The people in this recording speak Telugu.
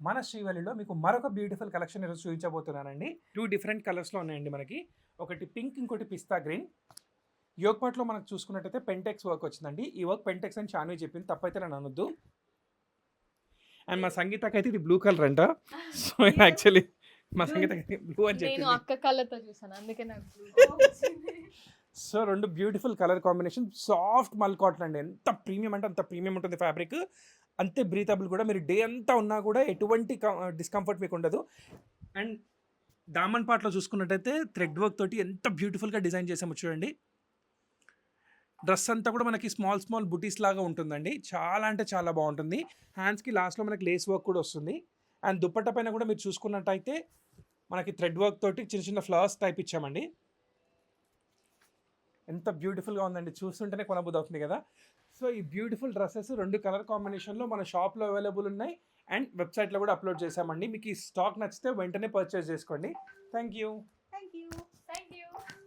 మన శ్రీవల్లిలో మీకు మరొక బ్యూటిఫుల్ కలెక్షన్ ఈరోజు చూపించబోతున్నానండి. 2 డిఫరెంట్ కలర్స్లో ఉన్నాయండి మనకి. ఒకటి పింక్, ఇంకోటి పిస్తా గ్రీన్. యోగ్ పార్ట్లో మనకు చూసుకున్నట్టయితే పెంటెక్స్ వర్క్ వచ్చిందండి. ఈ వర్క్ పెంటెక్స్ అని చాన్వి చెప్పింది, తప్పైతే నన్ను అనొద్దు. అండ్ మా సంగీతకైతే ఇది బ్లూ కలర్ అంట. సో యాక్చువల్లీ మా సంగీతకి బ్లూ అని నేను చెప్పింది. అక్క కళ్ళతో చూసాను, అందుకే నాకు so 2 beautiful colour combination. Soft మల్ కాటన్ అండి. ఎంత ప్రీమియం అంటే అంత ప్రీమియం ఉంటుంది ఫ్యాబ్రిక్. అంతే బ్రీతబుల్ కూడా. మీరు డే అంతా ఉన్నా కూడా ఎటువంటి డిస్కంఫర్ట్ మీకు ఉండదు. అండ్ దామన్ పార్ట్లో చూసుకున్నట్టయితే థ్రెడ్ వర్క్ తోటి ఎంత బ్యూటిఫుల్గా డిజైన్ చేసాము చూడండి. డ్రెస్ అంతా కూడా మనకి స్మాల్ స్మాల్ బుటీస్ లాగా ఉంటుందండి. చాలా అంటే చాలా బాగుంటుంది. హ్యాండ్స్కి లాస్ట్లో మనకి లేస్ వర్క్ కూడా వస్తుంది. అండ్ దుప్పట్ట పైన కూడా మీరు చూసుకున్నట్టయితే మనకి థ్రెడ్ వర్క్ తోటి చిన్న చిన్న ఫ్లవర్స్ టైప్ ఇచ్చామండి. ఎంత బ్యూటిఫుల్గా ఉందండి, చూస్తుంటేనే కొనబుద్ధి అవుతుంది కదా. సో ఈ బ్యూటిఫుల్ డ్రెస్సెస్ 2 కలర్ కాంబినేషన్లో మన షాప్లో అవైలబుల్ ఉన్నాయి. అండ్ వెబ్సైట్లో కూడా అప్లోడ్ చేసామండి. మీకు ఈ స్టాక్ నచ్చితే వెంటనే పర్చేస్ చేసుకోండి. Thank you.